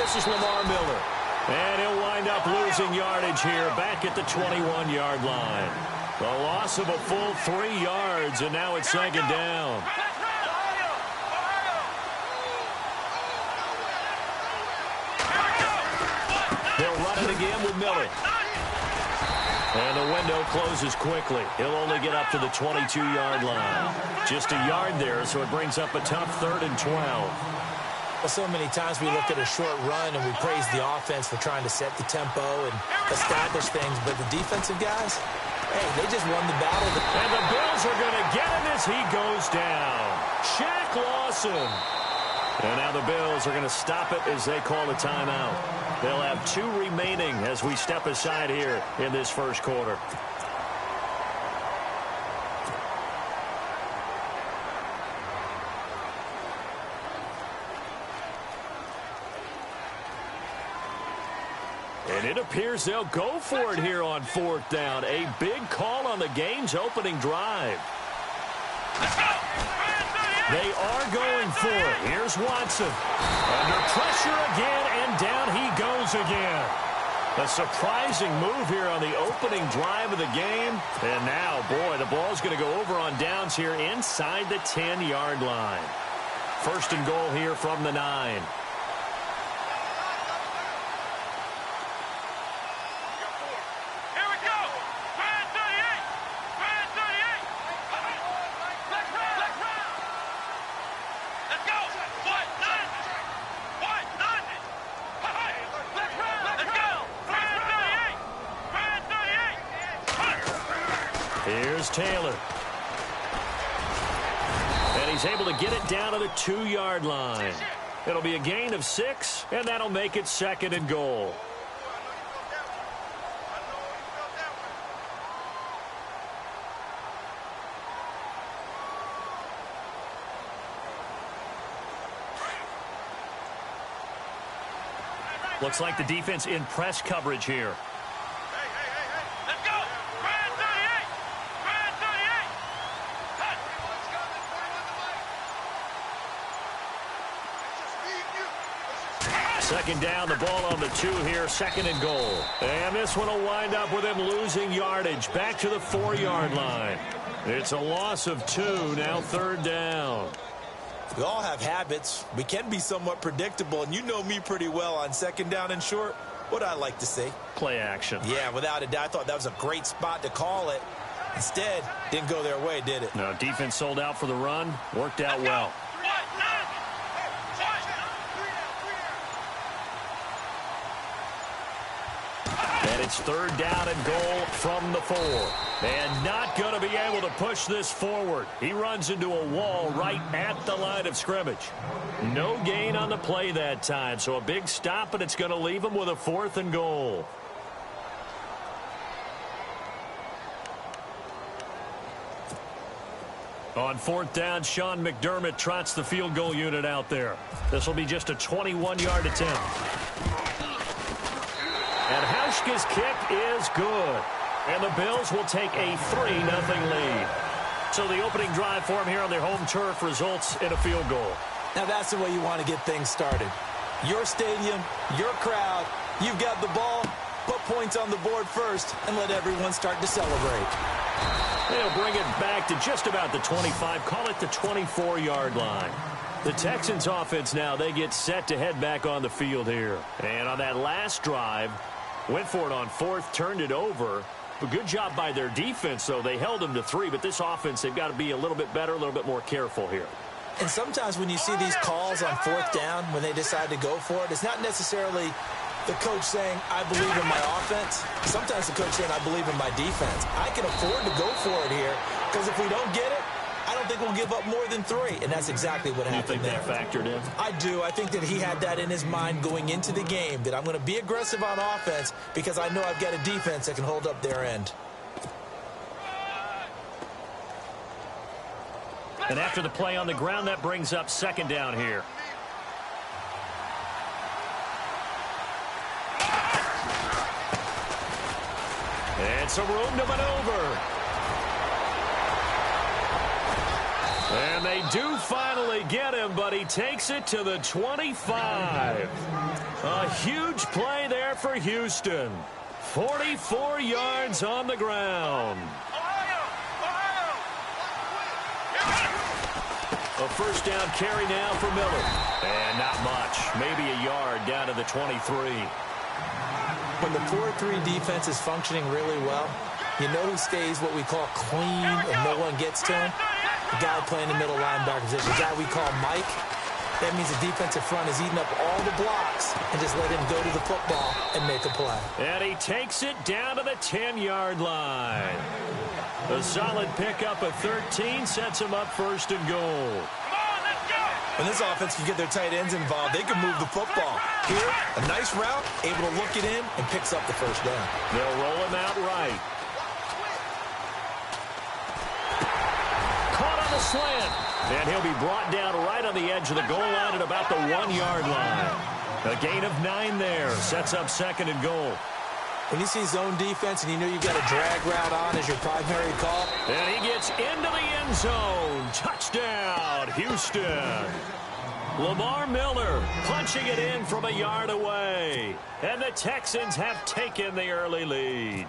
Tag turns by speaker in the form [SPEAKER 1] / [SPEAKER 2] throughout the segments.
[SPEAKER 1] This is Lamar Miller. And he'll wind up losing yardage here back at the 21-yard line. The loss of a full 3 yards, and now it's second down. They'll run it again with Miller. And the window closes quickly. He'll only get up to the 22-yard line. Just a yard there, so it brings up a tough 3rd and 12.
[SPEAKER 2] Well, so many times we look at a short run and we praise the offense for trying to set the tempo and establish things, but the defensive guys, hey, they just won the battle.
[SPEAKER 1] And the Bills are going to get him as he goes down. Shaq Lawson. And now the Bills are going to stop it as they call a timeout. They'll have 2 remaining as we step aside here in this first quarter. And it appears they'll go for it here on 4th down. A big call on the game's opening drive. They are going for it. Here's Watson. Under pressure again, and down he goes again. A surprising move here on the opening drive of the game. And now, boy, the ball's going to go over on downs here inside the 10-yard line. 1st and goal here from the 9. Here's Taylor. And he's able to get it down to the 2-yard line. It'll be a gain of 6, and that'll make it 2nd and goal. Looks like the defense in press coverage here. Second down, the ball on the 2 here, 2nd and goal. And this one will wind up with him losing yardage back to the 4-yard line. It's a loss of 2, now 3rd down.
[SPEAKER 2] We all have habits. We can be somewhat predictable, and you know me pretty well on 2nd down and short. What I like to say?
[SPEAKER 1] Play action.
[SPEAKER 2] Yeah, without a doubt. I thought that was a great spot to call it. Instead, didn't go their way, did it?
[SPEAKER 1] No, defense sold out for the run. Worked out well. And it's 3rd down and goal from the 4. And not going to be able to push this forward. He runs into a wall right at the line of scrimmage. No gain on the play that time, so a big stop, and it's going to leave him with a 4th and goal. On 4th down, Sean McDermott trots the field goal unit out there. This will be just a 21-yard attempt. And Hauschka's kick is good. And the Bills will take a 3-0 lead. So the opening drive for them here on their home turf results in a field goal.
[SPEAKER 2] Now that's the way you want to get things started. Your stadium, your crowd, you've got the ball, put points on the board first, and let everyone start to celebrate.
[SPEAKER 1] They'll bring it back to just about the 25, call it the 24-yard line. The Texans offense now, they get set to head back on the field here. And on that last drive, went for it on 4th, turned it over. A good job by their defense, though. They held them to 3, but this offense, they've got to be a little bit better, a little bit more careful here.
[SPEAKER 2] And sometimes when you see these calls on 4th down, when they decide to go for it, it's not necessarily the coach saying, I believe in my offense. Sometimes the coach saying, I believe in my defense. I can afford to go for it here, because if we don't get it, I don't think we'll give up more than 3, and that's exactly what happened there.
[SPEAKER 1] You think that factored in?
[SPEAKER 2] I do. I think that he had that in his mind going into the game, that I'm going to be aggressive on offense because I know I've got a defense that can hold up their end.
[SPEAKER 1] And after the play on the ground, that brings up 2nd down here. And some room to maneuver. And they do finally get him, but he takes it to the 25. A huge play there for Houston. 44 yards on the ground. A first down carry now for Miller. And not much. Maybe a yard down to the 23.
[SPEAKER 2] When the 4-3 defense is functioning really well, you know who stays what we call clean and no one gets to him? The guy playing the middle linebacker position, the guy we call Mike. That means the defensive front is eating up all the blocks and just let him go to the football and make a play.
[SPEAKER 1] And he takes it down to the 10-yard line. A solid pickup of 13 sets him up first and goal.
[SPEAKER 2] When this offense can get their tight ends involved, they can move the football. Here, a nice route, able to look it in, and picks up the first down.
[SPEAKER 1] They'll roll him out right. Caught on the slant. And he'll be brought down right on the edge of the goal line at about the 1-yard line. A gain of 9 there. Sets up second and goal.
[SPEAKER 2] When you see zone defense and you know you've got a drag route on as your primary call.
[SPEAKER 1] And he gets into the end zone. Touchdown, Houston. Lamar Miller punching it in from a yard away. And the Texans have taken the early lead.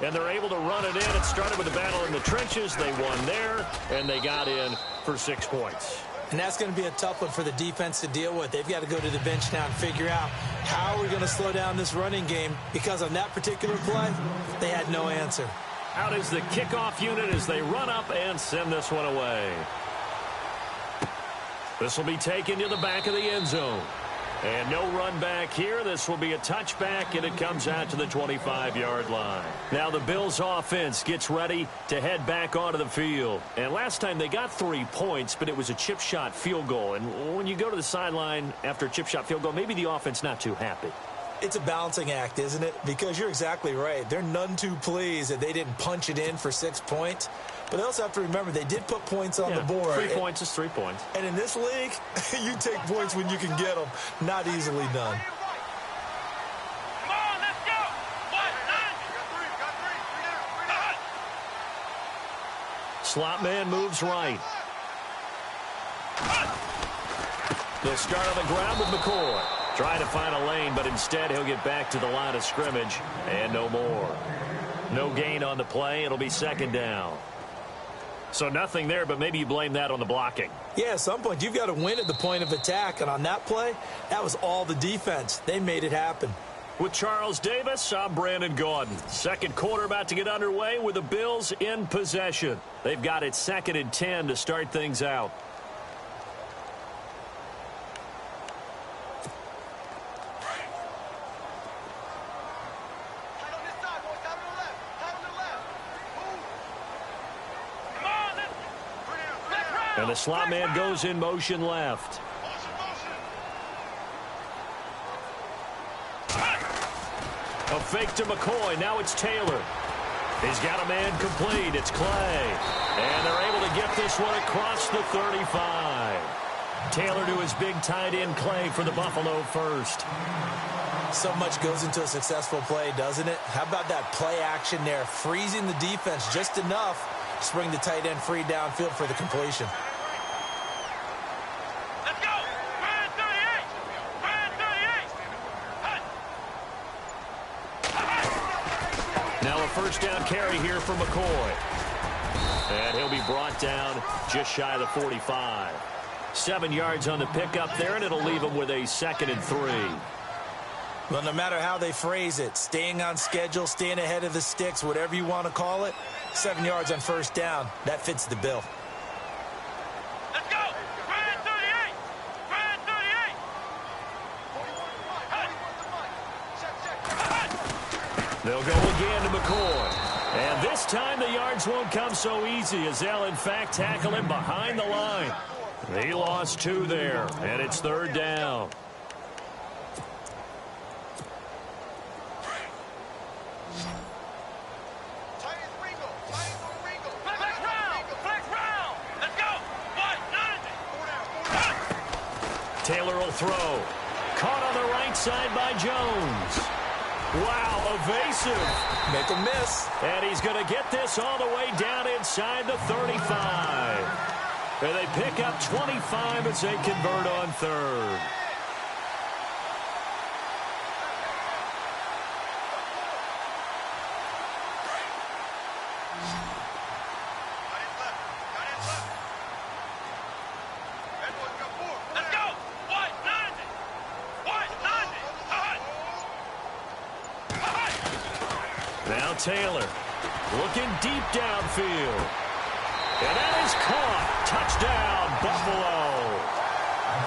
[SPEAKER 1] And they're able to run it in. It started with a battle in the trenches. They won there, and they got in for 6 points.
[SPEAKER 2] And that's going to be a tough one for the defense to deal with. They've got to go to the bench now and figure out how we're going to slow down this running game, because on that particular play, they had no answer.
[SPEAKER 1] Out is the kickoff unit as they run up and send this one away. This will be taken to the back of the end zone. And no run back here. This will be a touchback, and it comes out to the 25-yard line. Now the Bills' offense gets ready to head back onto the field. And last time they got 3 points, but it was a chip shot field goal. And when you go to the sideline after a chip shot field goal, maybe the offense not too happy.
[SPEAKER 2] It's a balancing act, isn't it? Because you're exactly right. They're none too pleased that they didn't punch it in for 6 points. But they also have to remember they did put points on the board.
[SPEAKER 1] 3 points is 3 points.
[SPEAKER 2] And in this league, you take points when you can get them. Not easily done.
[SPEAKER 3] Come on, let's go.
[SPEAKER 1] Slot man moves right. They'll start on the ground with McCoy. Trying to find a lane, but instead he'll get back to the line of scrimmage and no more. No gain on the play. It'll be second down. So nothing there, but maybe you blame that on the blocking.
[SPEAKER 2] Yeah, at some point you've got to win at the point of attack, and on that play, that was all the defense. They made it happen.
[SPEAKER 1] With Charles Davis, I'm Brandon Gaudin. Second quarter about to get underway with the Bills in possession. They've got it 2nd and 10 to start things out. And the slot man goes in motion left. A fake to McCoy. Now it's Taylor. He's got a man complete. It's Clay. And they're able to get this one across the 35. Taylor to his big tight end Clay for the Buffalo first.
[SPEAKER 2] So much goes into a successful play, doesn't it? How about that play action there? Freezing the defense just enough to bring the tight end free downfield for the completion.
[SPEAKER 3] Let's go. Brand 38. Brand 38.
[SPEAKER 1] Now a first down carry here for McCoy. And he'll be brought down just shy of the 45. 7 yards on the pickup there, and it'll leave him with a 2nd and 3.
[SPEAKER 2] Well, no matter how they phrase it, staying on schedule, staying ahead of the sticks, whatever you want to call it, 7 yards on first down, that fits the bill.
[SPEAKER 3] Let's go. Brand 38. Brand 38.
[SPEAKER 1] They'll go again to McCoy. And this time the yards won't come so easy as they'll, in fact, tackle him behind the line. He lost 2 there, and it's 3rd down. Taylor will throw. Caught on the right side by Jones. Wow, evasive.
[SPEAKER 2] Make a miss.
[SPEAKER 1] And he's going to get this all the way down inside the 35. And they pick up 25 as they convert on third.
[SPEAKER 3] Let's go. White 90. White 90.
[SPEAKER 1] Now Taylor looking deep downfield. And that is caught. Touchdown, Buffalo.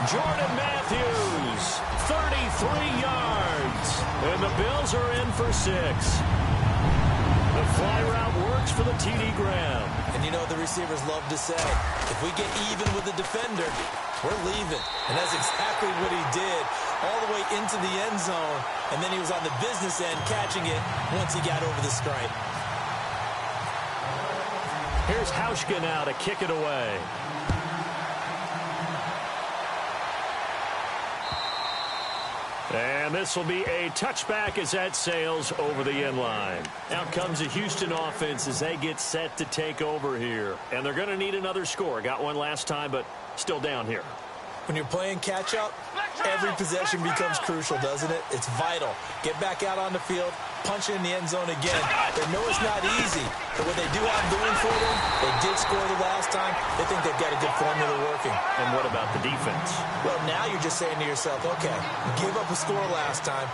[SPEAKER 1] Jordan Matthews, 33 yards. And the Bills are in for 6. The fly route works for the TD Graham.
[SPEAKER 2] And you know the receivers love to say, if we get even with the defender, we're leaving. And that's exactly what he did all the way into the end zone. And then he was on the business end catching it once he got over the stripe.
[SPEAKER 1] Here's Hauschka now to kick it away. And this will be a touchback as that sails over the end line. Out comes the Houston offense as they get set to take over here. And they're going to need another score. Got one last time, but still down here.
[SPEAKER 2] When you're playing catch-up, every possession becomes crucial, doesn't it? It's vital. Get back out on the field, punch it in the end zone again. They know it's not easy, but what they do have going for them, they did score the last time. They think they've got a good formula working.
[SPEAKER 1] And what about the defense?
[SPEAKER 2] Well, now you're just saying to yourself, okay, give up a score last time.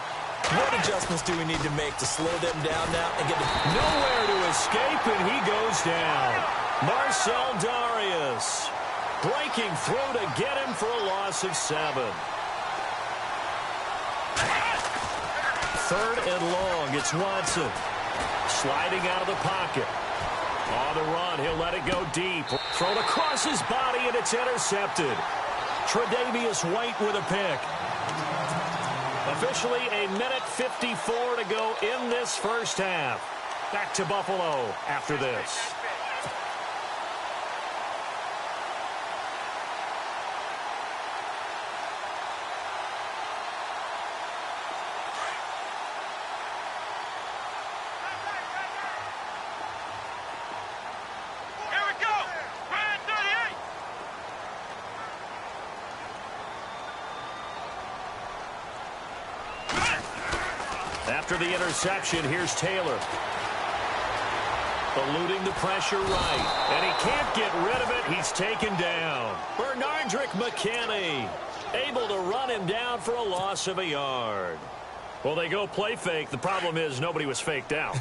[SPEAKER 2] What adjustments do we need to make to slow them down now and get them
[SPEAKER 1] nowhere to escape, and he goes down. Marcel Darius breaking through to get him for a loss of 7. Third and long, it's Watson. Sliding out of the pocket. On the run, he'll let it go deep. Thrown across his body, and it's intercepted. Tre'Davious White with a pick. Officially a minute 54 to go in this first half. Back to Buffalo after this. After the interception, here's Taylor. Eluding the pressure right. And he can't get rid of it. He's taken down. Bernardrick McKinney able to run him down for a loss of a yard. Well, they go play fake. The problem is nobody was faked out.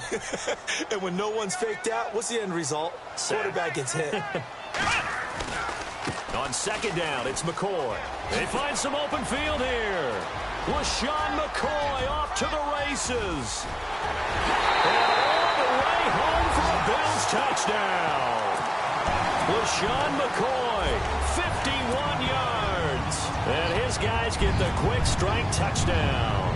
[SPEAKER 2] And when no one's faked out, what's the end result? Quarterback gets hit.
[SPEAKER 1] On second down, it's McCoy. They find some open field here. LaShawn McCoy off to the races. And all the way home for a Bills touchdown. LaShawn McCoy, 51 yards. And his guys get the quick strike touchdown.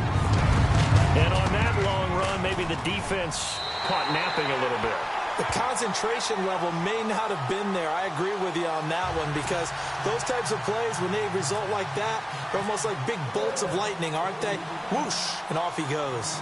[SPEAKER 1] And on that long run, maybe the defense caught napping a little bit.
[SPEAKER 2] The concentration level may not have been there. I agree with you on that one because those types of plays, when they result like that, they're almost like big bolts of lightning, aren't they? Whoosh, and off he goes.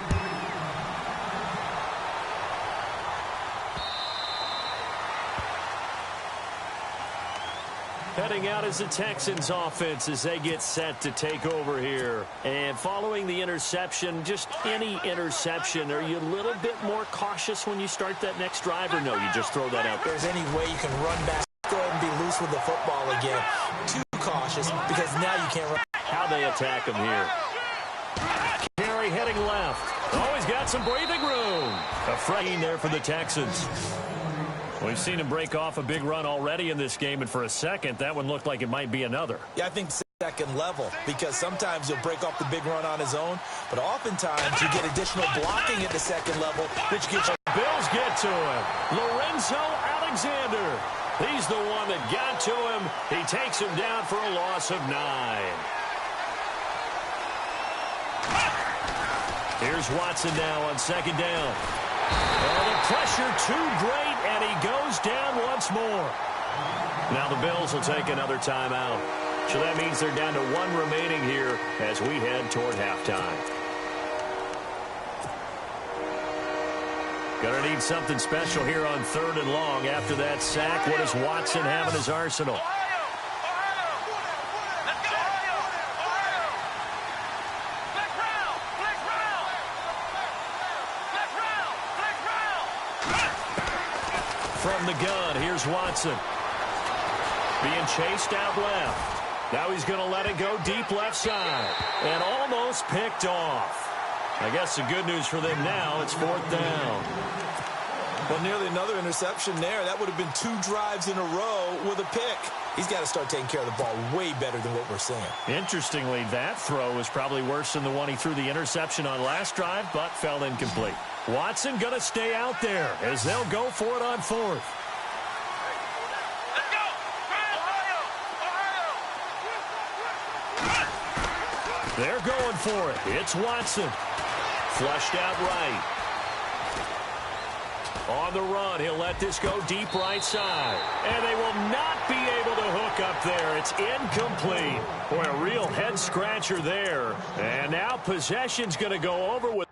[SPEAKER 1] Heading out is the Texans offense as they get set to take over here. And following the interception, just any interception, are you a little bit more cautious when you start that next drive, or no, you just throw that out there?
[SPEAKER 2] If there's any way you can run back, go ahead and be loose with the football again. Too cautious because now you can't run.
[SPEAKER 1] How they attack him here. Carey heading left. Always got some breathing room. A frame there for the Texans. We've seen him break off a big run already in this game, and for a second, that one looked like it might be another.
[SPEAKER 2] Yeah, I think second level, because sometimes he'll break off the big run on his own, but oftentimes you get additional blocking at the second level, which gets you.
[SPEAKER 1] Bills get to him. Lorenzo Alexander. He's the one that got to him. He takes him down for a loss of 9. Here's Watson now on second down. Oh, the pressure too great, and he goes down once more. Now the Bills will take another timeout. So that means they're down to 1 remaining here as we head toward halftime. Gonna need something special here on 3rd and long. After that sack, what does Watson have in his arsenal? From the gun, here's Watson. Being chased out left. Now he's going to let it go deep left side. And almost picked off. I guess the good news for them now, it's 4th down.
[SPEAKER 2] Well, nearly another interception there. That would have been 2 drives in a row with a pick. He's got to start taking care of the ball way better than what we're seeing.
[SPEAKER 1] Interestingly, that throw was probably worse than the one he threw the interception on last drive, but fell incomplete. Watson going to stay out there as they'll go for it on 4th.
[SPEAKER 3] Let's go! Ohio!
[SPEAKER 1] They're going for it. It's Watson. Flushed out right. On the run, he'll let this go deep right side. And they will not be able to hook up there. It's incomplete. Boy, a real head-scratcher there. And now possession's going to go over with...